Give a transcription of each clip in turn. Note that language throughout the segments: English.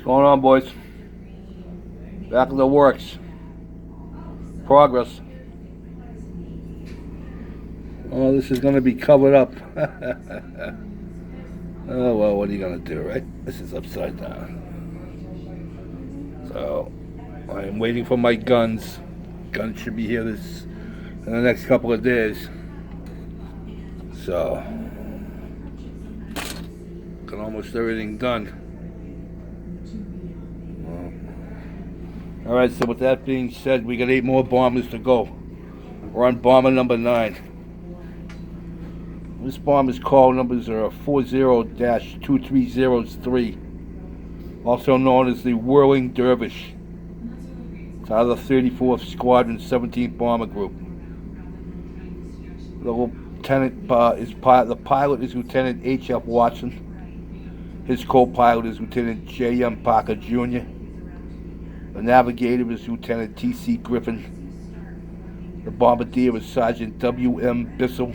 going on, boys? Back in the works. Progress. Oh, this is going to be covered up. Oh, well, what are you going to do, right? This is upside down. So, I'm waiting for my guns. Guns should be here in the next couple of days. So, got almost everything done. Alright, so with that being said, we got 8 more bombers to go. We're on bomber number 9. This bomber's call numbers are 40-230-3, also known as the Whirling Dervish. It's out of the 34th Squadron, 17th Bomber Group. The lieutenant the pilot is Lieutenant H.F. Watson. His co-pilot is Lieutenant J.M. Parker Jr. The navigator is Lieutenant T.C. Griffin. The bombardier is Sergeant W.M. Bissell.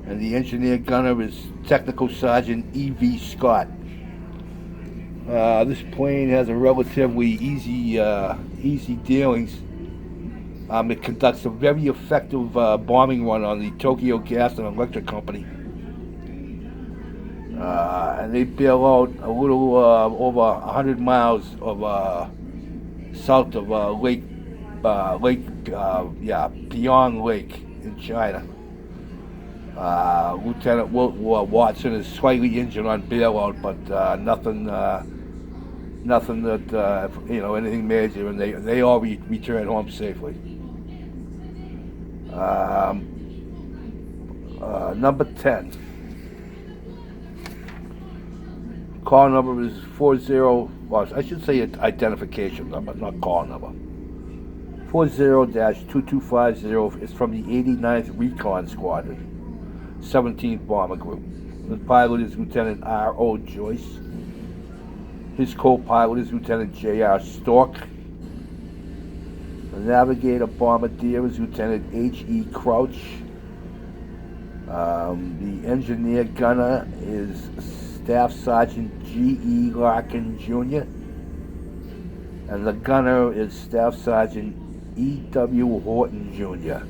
And the engineer gunner is Technical Sergeant E.V. Scott. This plane has a relatively easy dealings. It conducts a very effective bombing run on the Tokyo Gas and Electric Company. And they bail out a little over 100 miles of south of Beyond Lake in China. Lieutenant Watson is slightly injured on bailout, but nothing that anything major, and they all return home safely. Number 10. Call number is I should say identification number, not call number. 40-2250 is from the 89th Recon Squadron, 17th Bomber Group. The pilot is Lieutenant R.O. Joyce. His co-pilot is Lieutenant J.R. Stork. The navigator bombardier is Lieutenant H.E. Crouch. The engineer gunner is Staff Sergeant G.E. Larkin Jr. And the gunner is Staff Sergeant E.W. Horton Jr.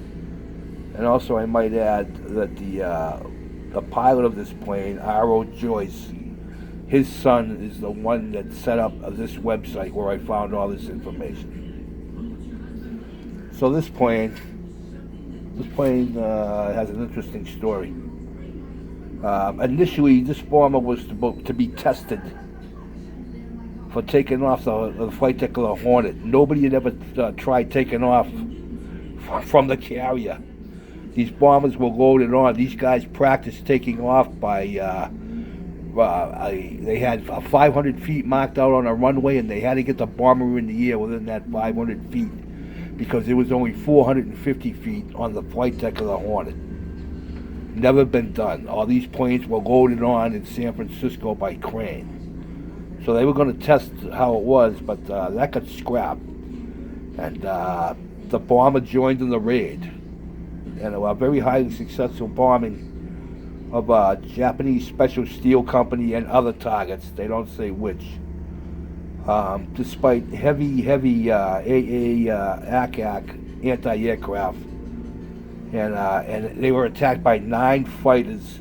And also I might add that the pilot of this plane, R.O. Joyce, his son is the one that set up this website where I found all this information. So this plane has an interesting story. Initially, this bomber was to be tested for taking off the flight deck of the Hornet. Nobody had ever tried taking off from the carrier. These bombers were loaded on. These guys practiced taking off by, they had 500 feet marked out on a runway, and they had to get the bomber in the air within that 500 feet because there was only 450 feet on the flight deck of the Hornet. Never been done. All these planes were loaded on in San Francisco by crane. So they were going to test how it was, but that got scrapped. And the bomber joined in the raid. And a very highly successful bombing of Japanese Special Steel Company and other targets. They don't say which. Despite heavy AAAC anti-aircraft. And they were attacked by 9 fighters.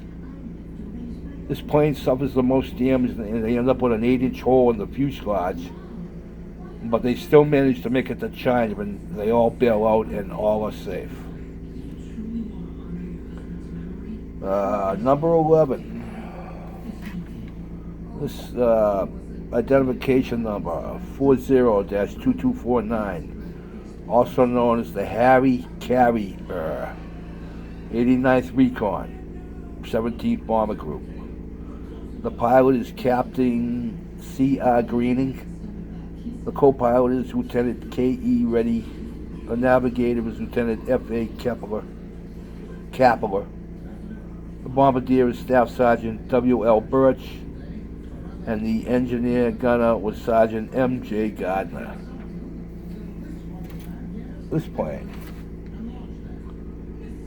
This plane suffers the most damage, and they end up with an 8-inch hole in the fuselage. But they still managed to make it to China, and they all bail out and all are safe. Number 11. This identification number 40-2249, also known as the Harry Carrier, 89th Recon, 17th Bomber Group. The pilot is Captain C.R. Greening. The co-pilot is Lieutenant K.E. Reddy. The navigator is Lieutenant F.A. Kepler. The bombardier is Staff Sergeant W.L. Birch. And the engineer gunner was Sergeant M.J. Gardner. This plane.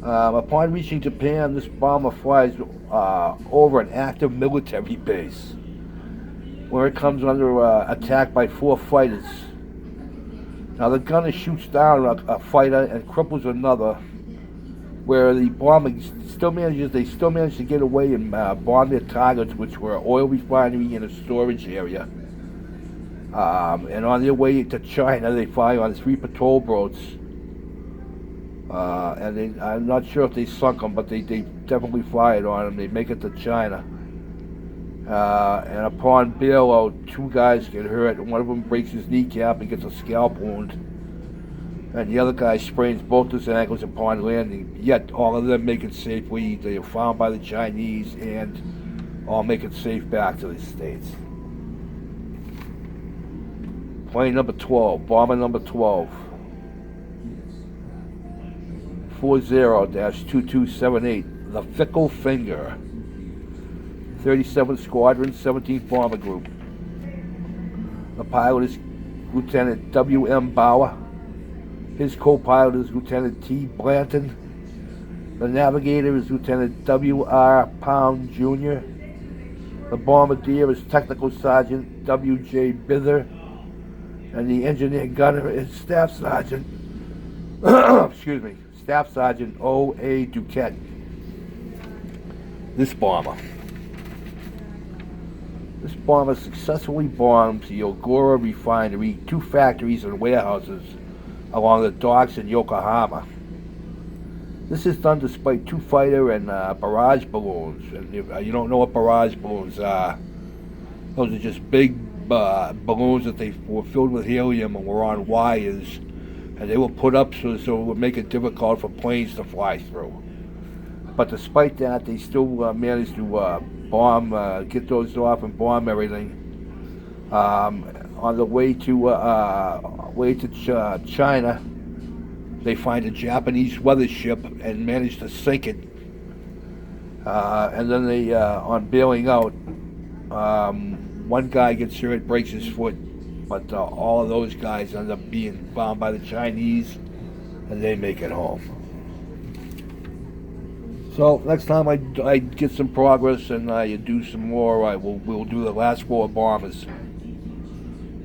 Upon reaching Japan, this bomber flies over an active military base. where it comes under attack by 4 fighters. Now the gunner shoots down a fighter and cripples another, where the bomber they still manage to get away and bomb their targets, which were an oil refinery and a storage area. And on their way to China, they fire on 3 patrol boats. And I'm not sure if they sunk them, but they definitely fired on them. They make it to China. And upon bailout, 2 guys get hurt. One of them breaks his kneecap and gets a scalp wound. And the other guy sprains both his ankles upon landing. Yet all of them make it safely. They are found by the Chinese and all make it safe back to the States. Plane number 12, bomber number 12. 40-2278, the Fickle Finger. 37th Squadron, 17th Bomber Group. The pilot is Lieutenant W.M. Bauer. His co-pilot is Lieutenant T. Blanton. The navigator is Lieutenant W.R. Pound, Jr. The bombardier is Technical Sergeant W.J. Bither. And the engineer gunner is Staff Sergeant, Staff Sergeant O.A. Duquette. This bomber successfully bombed the Ogura refinery, 2 factories and warehouses along the docks in Yokohama. This is done despite 2 fighter and barrage balloons. And if you don't know what barrage balloons are, those are just big balloons that they were filled with helium and were on wires, and they were put up so it would make it difficult for planes to fly through. But despite that, they still managed to bomb, get those off and bomb everything. On the way to China, they find a Japanese weather ship and manage to sink it. And then they, on bailing out, one guy gets hurt, breaks his foot, but all of those guys end up being found by the Chinese, and they make it home. So next time I get some progress and I do some more, we'll do the last 4 bombers.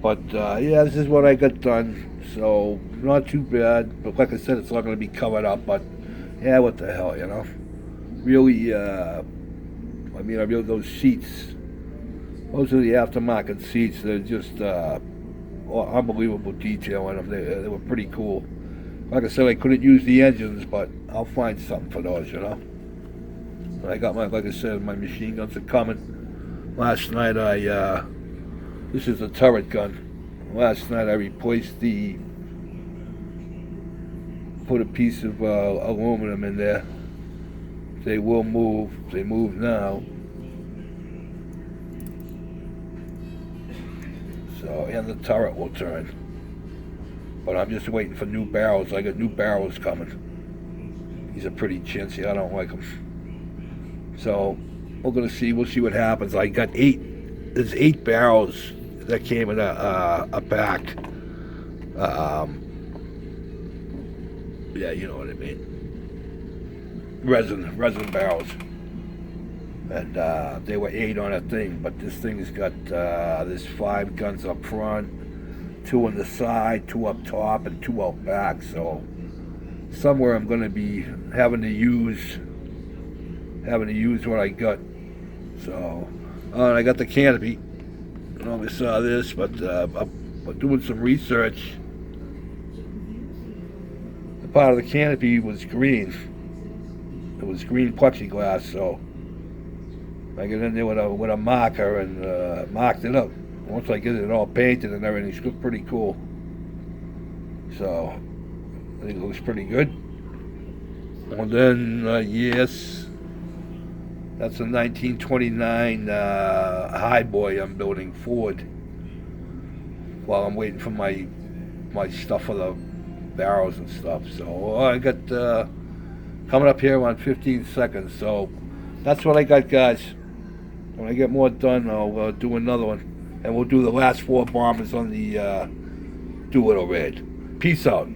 But yeah, this is what I got done. So not too bad. But like I said, it's not going to be covered up. But yeah, what the hell, you know? Really, I really those seats. Those are the aftermarket seats. They're just unbelievable detail in them. They were pretty cool. Like I said, I couldn't use the engines, but I'll find something for those, you know. And I got like I said, my machine guns are coming. Last night this is a turret gun. Last night I replaced put a piece of aluminum in there. They will move. They move now. So, and the turret will turn. But I'm just waiting for new barrels. I got new barrels coming. These are pretty chintzy. I don't like them. So, we'll see what happens. I got 8. There's 8 barrels that came in a pack. Yeah, you know what I mean. Resin barrels. And they were 8 on a thing, but this thing's got there's 5 guns up front, 2 on the side, 2 up top, and 2 out back. So somewhere I'm going to be having to use what I got. So I got the canopy. I don't know if you saw this, but I'm doing some research. The part of the canopy was green. It was green plexiglass, so I get in there with a marker and marked it up. Once I get it all painted and everything, it's looks pretty cool. So I think it looks pretty good. And then yes, that's a 1929 Highboy I'm building Ford. While I'm waiting for my stuff for the barrels and stuff. So I got coming up here on 15 seconds. So that's what I got, guys. When I get more done, I'll do another one. And we'll do the last 4 bombers on the Doolittle raid. Peace out.